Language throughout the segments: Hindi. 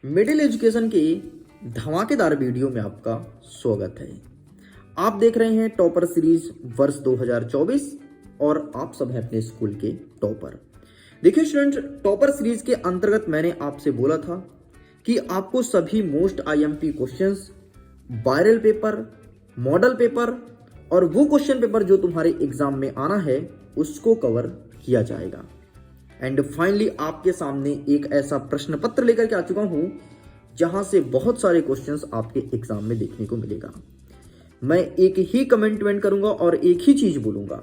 मिडिल एजुकेशन के धमाकेदार वीडियो में आपका स्वागत है। आप देख रहे हैं टॉपर सीरीज वर्ष 2024 और आप सब हैं अपने स्कूल के टॉपर। देखिए स्टूडेंट, टॉपर सीरीज के अंतर्गत मैंने आपसे बोला था कि आपको सभी most IMP questions, viral paper, model paper और वो क्वेश्चन पेपर जो तुम्हारे एग्जाम में आना है उसको कवर किया जाएगा। एंड फाइनली आपके सामने एक ऐसा प्रश्न पत्र लेकर के आ चुका हूं जहां से बहुत सारे क्वेश्चंस आपके एग्जाम में देखने को मिलेगा। मैं एक ही कमेंटमेंट करूंगा और एक ही चीज बोलूंगा,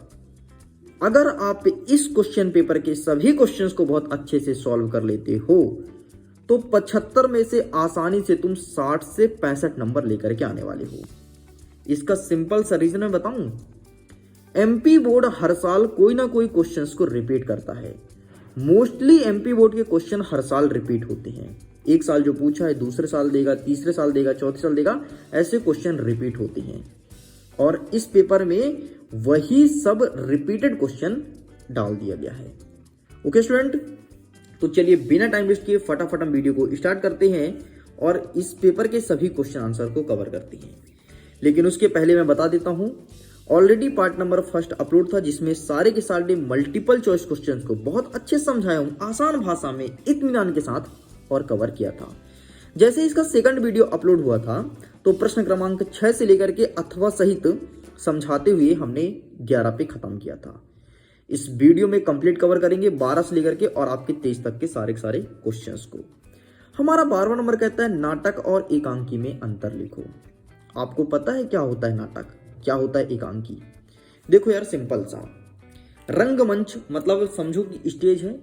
अगर आप इस क्वेश्चन पेपर के सभी क्वेश्चंस को बहुत अच्छे से सॉल्व कर लेते हो तो 75 में से आसानी से तुम 60 से 65 नंबर लेकर के आने वाले हो। इसका सिंपल सा रीजन मैं बताऊं, एमपी बोर्ड हर साल कोई ना कोई क्वेश्चंस को रिपीट करता है। मोस्टली एमपी बोर्ड के क्वेश्चन हर साल रिपीट होते हैं। एक साल जो पूछा है दूसरे साल देगा, तीसरे साल देगा, चौथे साल देगा, ऐसे क्वेश्चन रिपीट होते हैं और इस पेपर में वही सब रिपीटेड क्वेश्चन डाल दिया गया है। ओके स्टूडेंट, तो चलिए बिना टाइम वेस्ट किए फटाफट हम वीडियो को स्टार्ट करते हैं और इस पेपर के सभी क्वेश्चन आंसर को कवर करते हैं। लेकिन उसके पहले मैं बता देता हूं, already part number first upload था जिसमें सारे के सारे मल्टीपल चॉइस क्वेश्चंस को बहुत अच्छे समझाया हूं, आसान भाषा में इत्मीनान के साथ और कवर किया था। जैसे इसका सेकंड वीडियो अपलोड हुआ था तो प्रश्न क्रमांक 6 से लेकर के अथवा सहित समझाते हुए हमने 11 पे खत्म किया था। इस वीडियो में कंप्लीट कवर करेंगे 12 से लेकर के और आपके 23 तक के सारे क्वेश्चंस को। हमारा 12वां नंबर कहता है नाटक और एकांकी में अंतर लिखो। आपको पता है क्या होता है नाटक, क्या होता है एकांकी? देखो यार, सिंपल सा, रंगमंच मतलब समझो कि स्टेज है।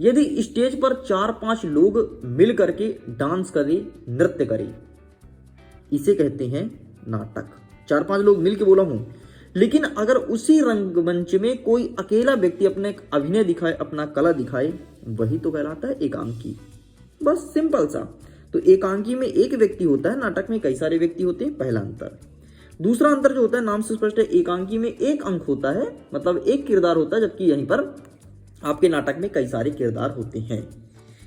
यदि स्टेज पर 4-5 लोग मिल करके डांस करे, नृत्य करे, इसे कहते हैं नाटक। 4-5 लोग मिल के बोला हूं। लेकिन अगर उसी रंगमंच में कोई अकेला व्यक्ति अपने अभिनय दिखाए, अपना कला दिखाए, वही तो कहलाता है एकांकी। बस सिंपल सा। तो एकांकी में एक व्यक्ति होता है, नाटक में कई सारे व्यक्ति होते हैं, पहला अंतर। दूसरा अंतर जो होता है, नाम से स्पष्ट है, एकांकी में एक अंक होता है, मतलब एक किरदार होता है, जबकि यहीं पर आपके नाटक में कई सारे किरदार होते हैं।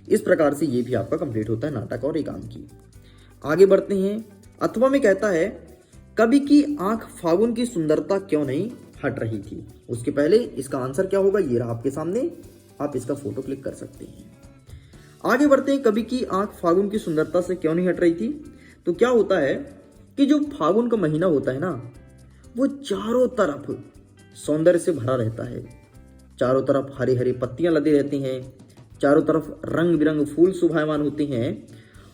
इस प्रकार से ये भी आपका कंप्लीट होता है नाटक और एकांकी। आगे बढ़ते हैं। अथवा में कहता है कवि की आंख फागुन की सुंदरता क्यों नहीं हट रही थी। उसके पहले इसका आंसर क्या होगा ये रहा आपके सामने, आप इसका फोटो क्लिक कर सकते हैं। आगे बढ़ते हैं। कवि की आंख फागुन की सुंदरता से क्यों नहीं हट रही थी? तो क्या होता है कि जो फागुन का महीना होता है ना, वो चारों तरफ सौंदर्य से भरा रहता है। चारों तरफ हरी हरी पत्तियां लदी रहती हैं, चारों तरफ रंग बिरंग फूल शोभायमान होते हैं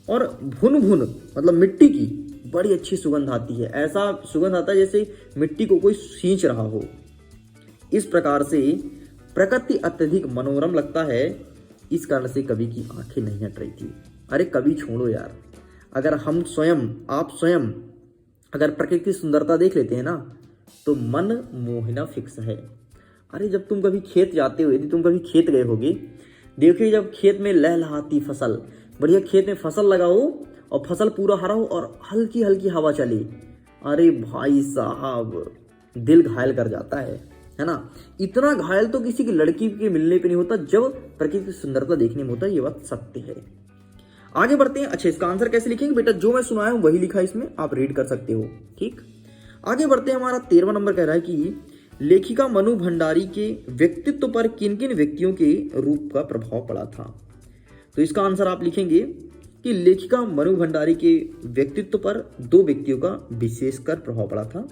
और भुन भुन मतलब मिट्टी की बड़ी अच्छी सुगंध आती है। ऐसा सुगंध आता है जैसे मिट्टी को कोई सींच रहा हो। इस प्रकार से प्रकृति अत्यधिक मनोरम लगता है। इस कारण से कवि की आंखें नहीं हट रही थी। अरे कवि छोड़ो यार, अगर हम स्वयं, आप स्वयं अगर प्रकृति की सुंदरता देख लेते हैं ना तो मन मोहना फिक्स है। अरे जब तुम कभी खेत जाते हो, यदि तुम कभी खेत गए होगे, देखिए जब खेत में लहलहाती फसल, बढ़िया खेत में फसल लगाओ और फसल पूरा हरा हो और हल्की हल्की हवा चले, अरे भाई साहब दिल घायल कर जाता है ना। इतना घायल तो किसी की लड़की के मिलने पे नहीं होता जब प्रकृति की सुंदरता देखने में होता है। ये बात सत्य है। आगे बढ़ते हैं। अच्छा, इसका आंसर कैसे लिखेंगे बेटा? जो मैं सुनाया हूं वही लिखा है इसमें, आप रीड कर सकते हो। ठीक, आगे बढ़ते हैं। हमारा 13वां नंबर कह रहा है कि लेखिका मनु भंडारी के व्यक्तित्व पर किन किन व्यक्तियों के रूप का प्रभाव पड़ा था। तो इसका आंसर आप लिखेंगे कि लेखिका मनु भंडारी के व्यक्तित्व पर 2 व्यक्तियों का विशेषकर प्रभाव पड़ा था।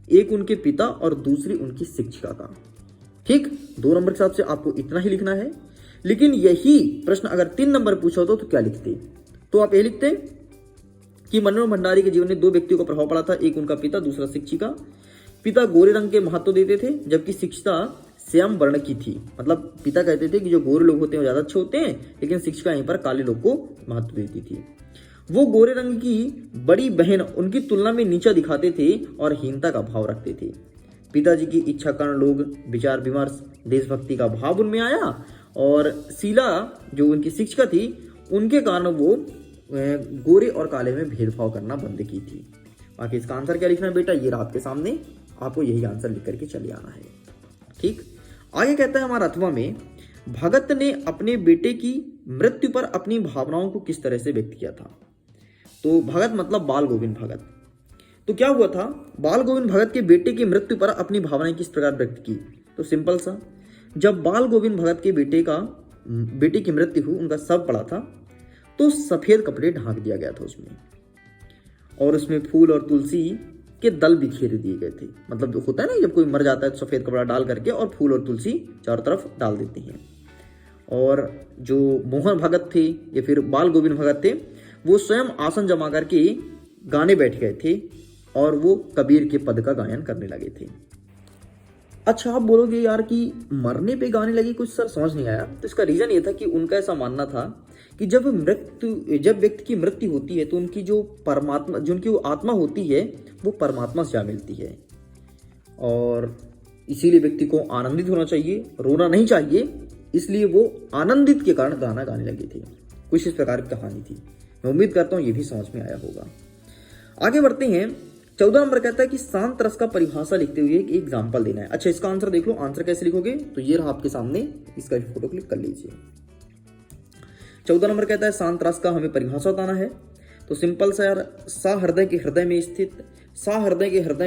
एक उनके पिता और दूसरी उनकी शिक्षिका का। ठीक, 2 नंबर के हिसाब से आपको इतना ही लिखना है। लेकिन यही प्रश्न अगर 3 नंबर पूछा होता तो क्या लिखते? तो आप ये लिखते कि मनु भंडारी के जीवन में 2 व्यक्तियों का प्रभाव पड़ा था, एक उनका पिता, दूसरा शिक्षिका। पिता गोरे रंग के महत्व देते थे जबकि शिक्षिका श्याम वर्ण की थी। मतलब पिता कहते थे कि जो गोरे लोग होते हैं वो ज्यादा अच्छे होते हैं, लेकिन शिक्षिका यहीं पर काले लोग को महत्व देती थी। वो गोरे रंग की बड़ी बहन उनकी तुलना में नीचा दिखाते थे और हीनता का भाव रखते थे। पिताजी की इच्छा कारण लोग विचार विमर्श, देशभक्ति का भाव उनमें आया और शीला जो उनकी शिक्षिका थी उनके कारण वो गोरे और काले में भेदभाव करना बंद की थी। बाकी इसका आंसर क्या लिखना है बेटा? ये रहा आपके सामने, आपको यही आंसर लिख करके चले आना है। ठीक, आगे कहता है हमारा अथवा में भगत ने अपने बेटे की मृत्यु पर अपनी भावनाओं को किस तरह से व्यक्त किया था? तो भगत मतलब बाल गोविंद भगत। तो क्या हुआ था, बाल गोविंद भगत के बेटे की मृत्यु पर अपनी भावनाएं किस प्रकार व्यक्त की? तो सिंपल सा, जब बाल गोविंद भगत के बेटे की मृत्यु हुई, उनका शव पड़ा था, तो सफेद कपड़े ढांक दिया गया था उसमें, और उसमें फूल और तुलसी के दल बिखेर दिए गए थे। मतलब जो होता है ना, जब कोई मर जाता है तो सफेद कपड़ा डाल करके और फूल और तुलसी चारों तरफ डाल देते हैं। और जो मोहन भगत थे या फिर बाल गोविंद भगत थे, वो स्वयं आसन जमा करके गाने बैठ गए थे और वो कबीर के पद का गायन करने लगे थे। अच्छा, आप बोलोगे यार कि मरने पे गाने लगे, कुछ सर समझ नहीं आया। तो इसका रीजन ये था कि उनका ऐसा मानना था कि जब व्यक्ति की मृत्यु होती है तो उनकी जो उनकी आत्मा होती है वो परमात्मा से जा मिलती है, और इसीलिए व्यक्ति को आनंदित होना चाहिए, रोना नहीं चाहिए। इसलिए वो आनंदित के कारण गाना गाने लगे थे। कुछ इस प्रकार की कहानी थी। मैं उम्मीद करता हूं ये भी समझ में आया होगा। आगे बढ़ते हैं। 14 नंबर कहता है कि शांत रस का परिभाषा लिखते हुए एक एग्जाम्पल देना है। अच्छा, इसका आंसर देख लो। आंसर कैसे लिखोगे? तो ये रहा आपके सामने, इसका फोटो क्लिक कर लीजिए। 14 नंबर कहता है शांत रस का हमें परिभाषा बताना है। तो सिंपल सा यार, सा हृदय के हृदय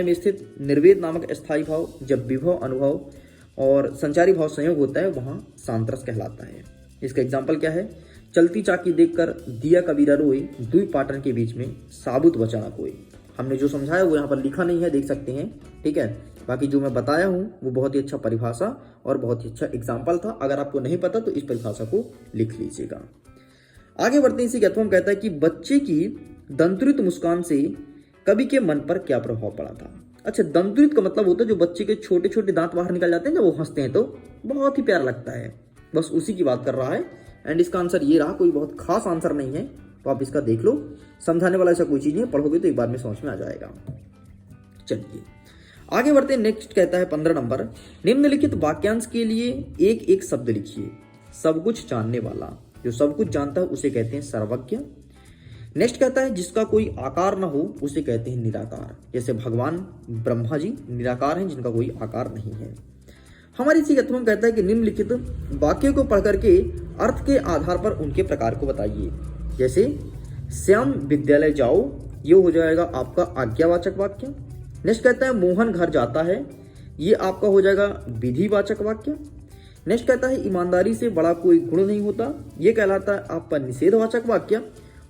में स्थित निर्वेद नामक स्थायी भाव, जब विभव, अनुभव और संचारी भाव संयोग होता है, वहां शांत रस कहलाता है। इसका एग्जाम्पल क्या है? चलती चाकी देखकर दिया कबीरा रोए, दुई पाटन के बीच में साबुत बचा ना कोई। हमने जो समझाया वो यहाँ पर लिखा नहीं है, देख सकते हैं, ठीक है। बाकी जो मैं बताया हूं वो बहुत ही अच्छा परिभाषा और बहुत ही अच्छा एग्जाम्पल था। अगर आपको नहीं पता तो इस परिभाषा को लिख लीजिएगा। आगे बढ़ते हैं। इसी के कहता है कि बच्चे की दंतुरित मुस्कान से कवि के मन पर क्या प्रभाव पड़ा था? अच्छा, दंतुरित का मतलब होता है जो बच्चे के छोटे छोटे दांत बाहर निकल जाते हैं जब वो हंसते हैं, तो बहुत ही प्यारा लगता है। बस उसी की बात कर रहा है। एंड इसका आंसर ये रहा। कोई बहुत खास आंसर नहीं है, तो आप इसका देख लो। समझाने वाला ऐसा कोई चीज नहीं है, पढ़ोगे तो एक बार में समझ में आ जाएगा। चलिए आगे बढ़ते हैं। नेक्स्ट कहता है 15 नंबर, निम्नलिखित वाक्यांश के लिए एक एक शब्द लिखिए। सब कुछ जानने वाला, जो सब कुछ जानता है उसे कहते हैं सर्वज्ञ। नेक्स्ट कहता है जिसका कोई आकार ना हो उसे कहते हैं निराकार। जैसे भगवान ब्रह्मा जी निराकार हैं, जिनका कोई आकार नहीं है। हमारे इसी कथन कहता है कि निम्नलिखित वाक्य को पढ़ करके अर्थ के आधार पर उनके प्रकार को बताइए। जैसे श्याम विद्यालय जाओ, ये हो जाएगा आपका आज्ञावाचक वाक्य। नेक्स्ट कहता है मोहन घर जाता है, ये आपका हो जाएगा विधिवाचक वाक्य। नेक्स्ट कहता है ईमानदारी से बड़ा कोई गुण नहीं होता, ये कहलाता है आपका निषेधवाचक वाक्य।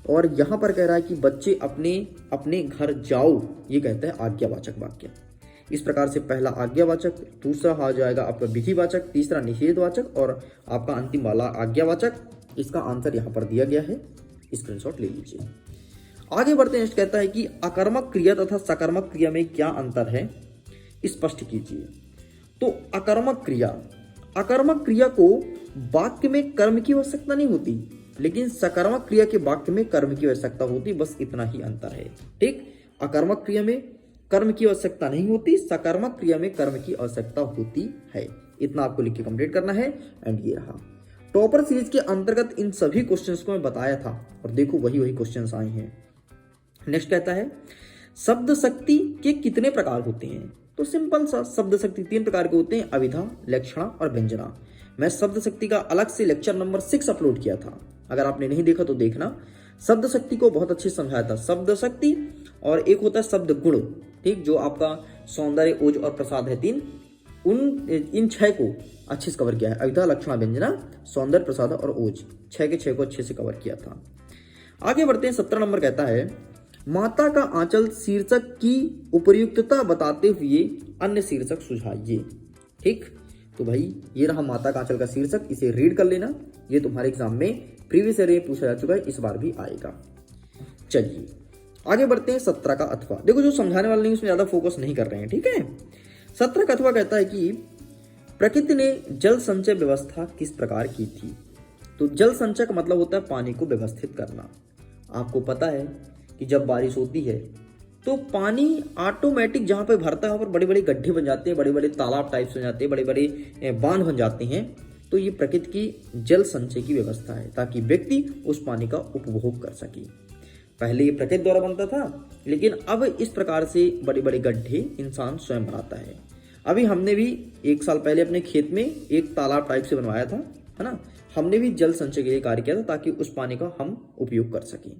और यहां पर कह रहा है कि बच्चे अपने अपने घर जाओ, ये कहता है आज्ञावाचक वाक्य। इस प्रकार से पहला आज्ञावाचक, दूसरा आ जाएगा आपका विधिवाचक, तीसरा निषेधवाचक और आपका अंतिम वाला आज्ञावाचक। इसका आंसर यहां पर दिया गया है, स्क्रीनशॉट ले लीजिए। आगे बढ़ते हैं। कहता है कि अकर्मक क्रिया तथा सकर्मक क्रिया में क्या अंतर है, स्पष्ट कीजिए। तो अकर्मक क्रिया को वाक्य में कर्म की आवश्यकता नहीं होती, लेकिन सकर्मक क्रिया के वाक्य में कर्म की आवश्यकता होती। बस इतना ही अंतर है, ठीक। अकर्मक क्रिया में कर्म की आवश्यकता नहीं होती, सकर्मक क्रिया में कर्म की आवश्यकता होती है। इतना आपको लिख के कंप्लीट करना है। एंड ये रहा टॉपर सीरीज के अंतर्गत इन सभी क्वेश्चंस को मैं बताया था, और देखो वही क्वेश्चंस आए हैं। नेक्स्ट कहता है शब्द शक्ति के कितने प्रकार होते हैं? तो सिंपल सा, शब्द शक्ति 3 प्रकार के होते हैं, अविधा, लक्षणा और व्यंजना। मैं शब्द शक्ति का अलग से लेक्चर नंबर 6 अपलोड किया था, अगर आपने नहीं देखा तो देखना। शब्द शक्ति को बहुत अच्छे से समझाया था। शब्द शक्ति और एक होता है शब्द गुण, ठीक, जो आपका सौंदर्य, ओज और प्रसाद है 3। इन 6 को अच्छे से कवर किया है। अविधा, लक्षणा, व्यंजना, सौंदर्य, प्रसाद और ओज, 6 के 6 को अच्छे से कवर किया था। आगे बढ़ते हैं। 17 नंबर कहता है माता का आंचल शीर्षक की उपयुक्तता बताते हुए अन्य शीर्षक सुझाइए, ठीक। तो भाई ये रहा माता का आंचल का शीर्षक, इसे रीड कर लेना। ये तुम्हारे एग्जाम में प्रीवियस ईयर में पूछा जा चुका है, इस बार भी आएगा। चलिए आगे बढ़ते हैं। 17 का अथवा, देखो जो समझाने वाले नहीं उसमें ज्यादा फोकस नहीं कर रहे हैं, ठीक है। 17 का अथवा कहता है कि प्रकृति ने जल संचय व्यवस्था किस प्रकार की थी? तो जल संचय का मतलब होता है पानी को व्यवस्थित करना। आपको पता है कि जब बारिश होती है तो पानी ऑटोमेटिक जहां पे भरता है वहां पर बड़े बड़े गड्ढे बन जाते हैं, बड़े बड़े तालाब टाइप्स बन जाते हैं, बड़े बड़े बांध बन जाते हैं। तो ये प्रकृति की जल संचय की व्यवस्था है, ताकि व्यक्ति उस पानी का उपभोग कर सके। पहले ये प्रकृति द्वारा बनता था, लेकिन अब इस प्रकार से बड़े बड़े गड्ढे इंसान स्वयं बनाता है। अभी हमने भी 1 साल पहले अपने खेत में एक तालाब टाइप से बनवाया था, है ना। हमने भी जल संचय के लिए कार्य किया था ताकि उस पानी का हम उपयोग कर सकें।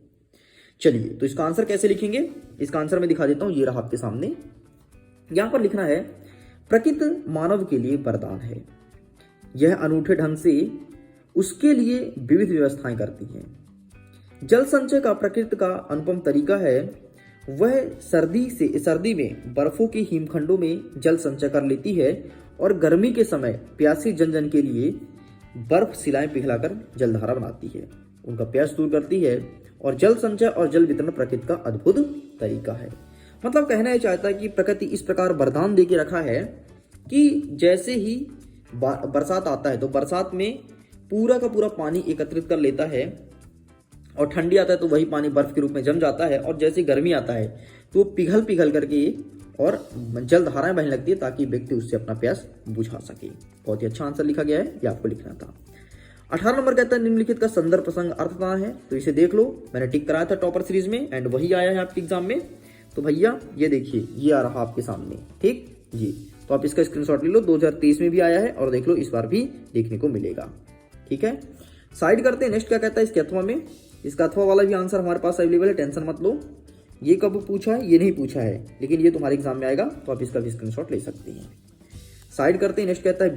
चलिए, तो इसका आंसर कैसे लिखेंगे? इसका आंसर मैं दिखा देता हूं, ये रहा आपके सामने। यहां पर लिखना है प्रकृति मानव के लिए वरदान है, यह अनूठे ढंग से उसके लिए विविध व्यवस्थाएं करती है। जल संचय का प्रकृति का अनुपम तरीका है, वह सर्दी में बर्फों के हिमखंडों में जल संचय कर लेती है और गर्मी के समय प्यासी जन जन के लिए बर्फ शिलाएं पिघलाकर जलधारा बनाती है, उनका प्यास दूर करती है। और जल संचय और जल वितरण प्रकृति का अद्भुत तरीका है। मतलब कहना यह चाहता है कि प्रकृति इस प्रकार वरदान दे के रखा है कि जैसे ही बरसात आता है तो बरसात में पूरा का पूरा पानी एकत्रित कर लेता है, और ठंडी आता है तो वही पानी बर्फ के रूप में जम जाता है, और जैसे गर्मी आता है तो पिघल पिघल करके और जल धाराएं बहने लगती है ताकि व्यक्ति उससे अपना प्यास बुझा सके। बहुत ही अच्छा आंसर लिखा गया है, ये आपको लिखना था। 18 नंबर कहता है निम्नलिखित का संदर्भ प्रसंग अर्थता है, तो इसे देख लो, मैंने टिक कराया था टॉपर सीरीज में एंड वही आया है आपके एग्जाम में। तो भैया ये देखिए, ये आ रहा आपके सामने, ठीक, ये तो आप इसका स्क्रीनशॉट ले लो, 2023 में भी आया है और देख लो इस बार भी देखने को मिलेगा। ठीक है, साइड करते हैं। नेक्स्ट क्या कहता है इसके अथवा में, इसका अथवा वाला भी आंसर हमारे पास अवेलेबल है, टेंशन मत लो। ये कब पूछा है, ये नहीं पूछा है, लेकिन ये तुम्हारे एग्जाम में आएगा तो आप इसका भी स्क्रीनशॉट ले सकते हैं। साइड करते हैं। नेक्स्ट कहता है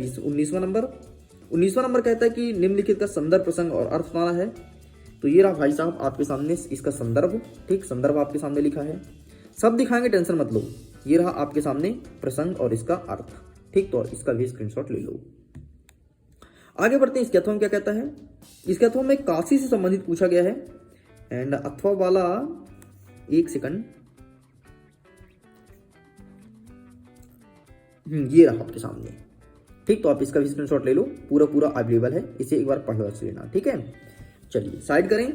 19वां नंबर कहता है कि निम्नलिखित का संदर्भ प्रसंग और अर्थ बताना है। तो ये रहा भाई साहब आपके सामने इसका संदर्भ, ठीक, संदर्भ आपके सामने लिखा है, सब दिखाएंगे, टेंशन मत लो। ये रहा आपके सामने प्रसंग और इसका अर्थ, ठीक, तो इसका भी स्क्रीनशॉट ले लो। आगे बढ़ते हैं। इसके अथवा में क्या कहता है, इसके अथवा में काशी से संबंधित पूछा गया है एंड अथवा वाला, एक सेकंड, ये रहा आपके सामने, ठीक, तो आप इसका भी स्क्रीनशॉट ले लो, पूरा अवेलेबल है, इसे एक बार पढ़ लेना, ठीक है। चलिए साइड करें।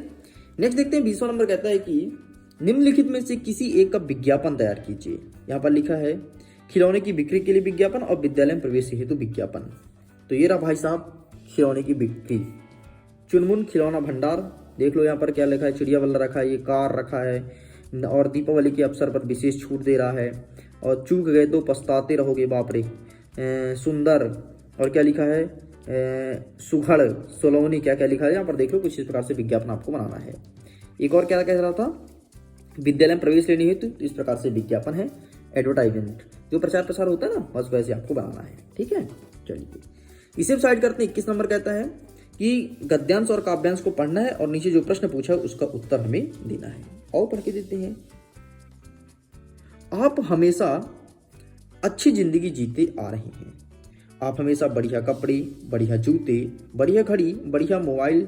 नेक्स्ट देखते हैं 20वां नंबर कहता है कि निम्नलिखित में से किसी एक का विज्ञापन तैयार कीजिए। यहां पर लिखा है खिलौने की बिक्री के लिए विज्ञापन और विद्यालय में प्रवेश हेतु विज्ञापन। तो ये रहा भाई साहब खिलौने की बिक्री, चुनमुन खिलौना भंडार, देख लो यहाँ पर क्या लिखा है, चिड़िया वाला रखा है, ये कार रखा है, और दीपावली के अवसर पर विशेष छूट दे रहा है, और चूक गए तो पछताते रहोगे बाप रे, सुंदर, और क्या लिखा है, सुघड़ सोलोनी, क्या क्या लिखा है यहाँ पर देख लो, कुछ इस प्रकार से विज्ञापन आपको बनाना है। एक और क्या कह रहा था, विद्यालय में प्रवेश लेनी है तो इस प्रकार से विज्ञापन है, एडवर्टाइजमेंट, जो प्रचार प्रसार होता है ना, बस वैसे आपको बनाना है, ठीक है। चलिए इसे साइड करते हैं। 21 नंबर कहता है कि गद्यांश और काव्यांश को पढ़ना है और नीचे जो प्रश्न पूछा है उसका उत्तर हमें देना है, और पढ़ के देते हैं। आप हमेशा अच्छी जिंदगी जीते आ रहे हैं, आप हमेशा बढ़िया कपड़े, बढ़िया जूते, बढ़िया घड़ी, बढ़िया मोबाइल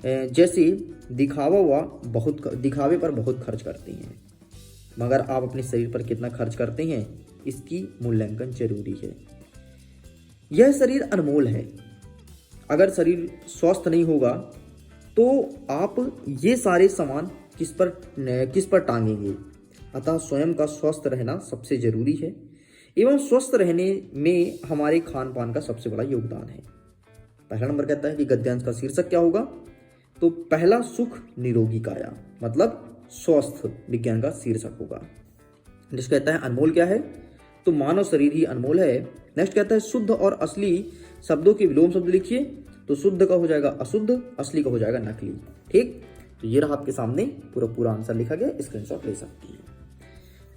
जैसे दिखावे पर बहुत खर्च करते हैं, मगर आप अपने शरीर पर कितना खर्च करते हैं इसकी मूल्यांकन जरूरी है। यह शरीर अनमोल है, अगर शरीर स्वस्थ नहीं होगा तो आप ये सारे सामान किस पर टांगेंगे। अतः स्वयं का स्वस्थ रहना सबसे जरूरी है, एवं स्वस्थ रहने में हमारे खान पान का सबसे बड़ा योगदान है। पहला नंबर कहता है कि गद्यांश का शीर्षक क्या होगा, तो पहला सुख निरोगी काया, मतलब स्वस्थ विज्ञान का शीर्षक होगा। नेक्स्ट कहता है अनमोल क्या है, तो मानव शरीर ही अनमोल है। नेक्स्ट कहता है शुद्ध और असली शब्दों के विलोम शब्द लिखिए, तो शुद्ध का हो जाएगा अशुद्ध, असली का हो जाएगा नकली, ठीक। तो ये रहा आपके सामने पूरा आंसर लिखा गया, स्क्रीनशॉट ले सकती है।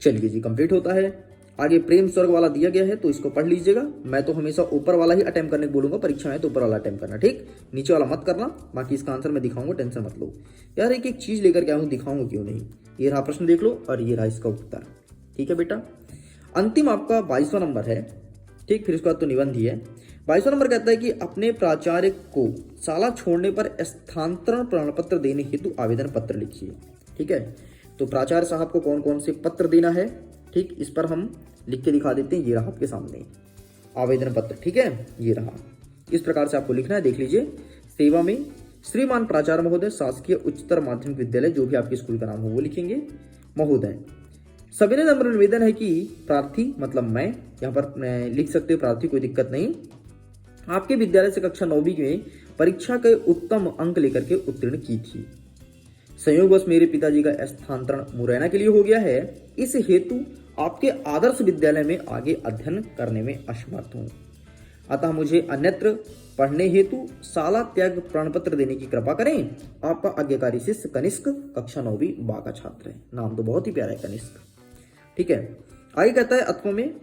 चलिए जी, कंप्लीट होता है। आगे प्रेम स्वर्ग वाला दिया गया है तो इसको पढ़ लीजिएगा। मैं तो हमेशा ऊपर वाला ही अटेम्प्ट करने को बोलूंगा, परीक्षा में तो ऊपर वाला अटेम्प्ट करना, ठीक, नीचे वाला मत करना। बाकी इसका आंसर मैं दिखाऊंगा, टेंशन मत लो यार, एक एक चीज लेकर के आऊँ, दिखाऊंगा क्यों नहीं। ये रहा प्रश्न देख लो और ये रहा इसका उत्तर, ठीक है बेटा। अंतिम आपका 22वां नंबर है, ठीक, फिर उसके बाद तो निबंध ही है। 22वां नंबर कहता है कि अपने प्राचार्य को शाला छोड़ने पर स्थानांतरण प्रमाण पत्र देने हेतु आवेदन पत्र लिखिए, ठीक है। तो प्राचार्य साहब को कौन कौन से पत्र देना है, ठीक, इस पर हम लिख के दिखा देते हैं। ये रहा आपके सामने आवेदन पत्र, ठीक है, ये रहा, इस प्रकार से आपको लिखना है, देख लीजिए। सेवा में श्रीमान प्राचार्य महोदय, शासकीय उच्चतर माध्यमिक विद्यालय, जो भी आपके स्कूल का नाम हो वो लिखेंगे, महोदय। सविनय नम्र निवेदन है कि प्रार्थी, मतलब मैं यहाँ पर लिख सकते हो प्रार्थी, कोई दिक्कत नहीं, आपके विद्यालय से कक्षा 9वीं में परीक्षा के उत्तम अंक लेकर के उत्तीर्ण की थी। संयोगवश मेरे पिताजी का स्थानांतरण मुरैना के लिए हो गया है, इस हेतु आपके आदर्श विद्यालय में आगे अध्ययन करने में असमर्थ हूं। अतः मुझे अन्यत्र पढ़ने हेतु शाला त्याग प्रमाण पत्र देने की कृपा करें। आपका आज्ञाकारी शिष्य कनिष्क, कक्षा 9वीं बा का छात्र है। नाम तो बहुत ही प्यारा है कनिष्क। ठीक है, आगे कहता है अथवा में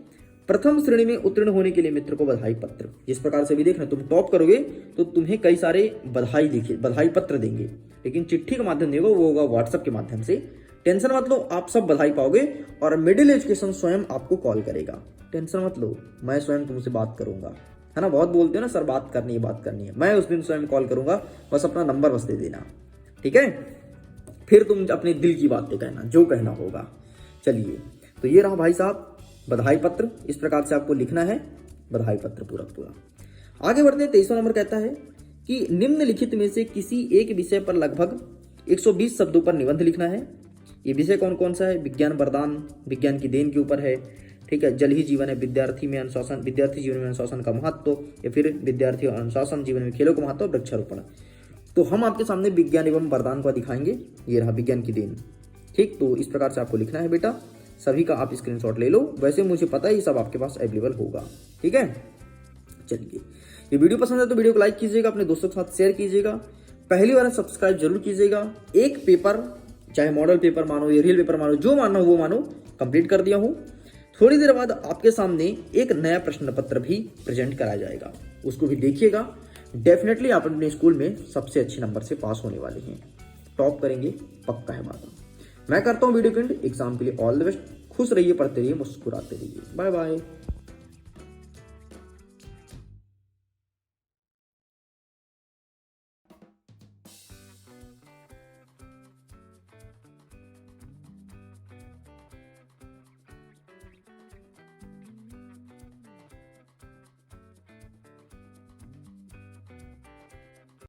प्रथम श्रेणी में उत्तीर्ण होने के लिए मित्र को बधाई पत्र। जिस प्रकार से भी देखना, तुम टॉप करोगे तो तुम्हें कई सारे बधाई पत्र देंगे, लेकिन चिट्ठी का माध्यम देगा, वो होगा व्हाट्सएप के माध्यम से। टेंशन मत लो, आप सब बधाई पाओगे और मिडिल एजुकेशन स्वयं आपको कॉल करेगा। टेंशन मत लो, मैं स्वयं तुमसे बात करूंगा, है ना। बहुत बोलते हो ना सर बात करनी है, मैं उस दिन स्वयं कॉल करूंगा, बस अपना नंबर बस दे देना, ठीक है। फिर तुम अपने दिल की बातें कहना, जो कहना होगा। चलिए, तो ये रहा भाई साहब बधाई पत्र, इस प्रकार से आपको लिखना है बधाई पत्र पूरा। आगे बढ़ते हैं। 23वां नंबर कहता है कि निम्नलिखित में से किसी एक विषय पर लगभग 120 शब्दों पर निबंध लिखना है। ये विषय कौन कौन सा है? विज्ञान वरदान, विज्ञान की देन के ऊपर है, ठीक है। जल ही जीवन है, विद्यार्थी जीवन में अनुशासन का महत्व, या फिर विद्यार्थी और अनुशासन जीवन में खेलों का महत्व, वृक्षारोपण। तो हम आपके सामने विज्ञान एवं वरदान को दिखाएंगे। ये रहा विज्ञान की देन, ठीक। तो इस प्रकार से आपको लिखना है बेटा, सभी का आप स्क्रीनशॉट ले लो। वैसे मुझे पता है ये सब आपके पास अवेलेबल होगा, ठीक है। चलिए, ये वीडियो पसंद है तो वीडियो को लाइक कीजिएगा, अपने दोस्तों के साथ शेयर कीजिएगा, पहली बार सब्सक्राइब जरूर कीजिएगा। एक पेपर, चाहे मॉडल पेपर मानो या रियल पेपर मानो, जो मानो वो मानो, कंप्लीट कर दिया हूं। थोड़ी देर बाद आपके सामने एक नया प्रश्न पत्र भी प्रेजेंट कराया जाएगा, उसको भी देखिएगा। डेफिनेटली आप अपने स्कूल में सबसे अच्छे नंबर से पास होने वाले हैं, टॉप करेंगे, पक्का है वादा। मैं करता हूं वीडियो के एंड। एग्जाम के लिए ऑल द बेस्ट। खुश रहिए, पढ़ते रहिए, मुस्कुराते रहिए। Bye bye.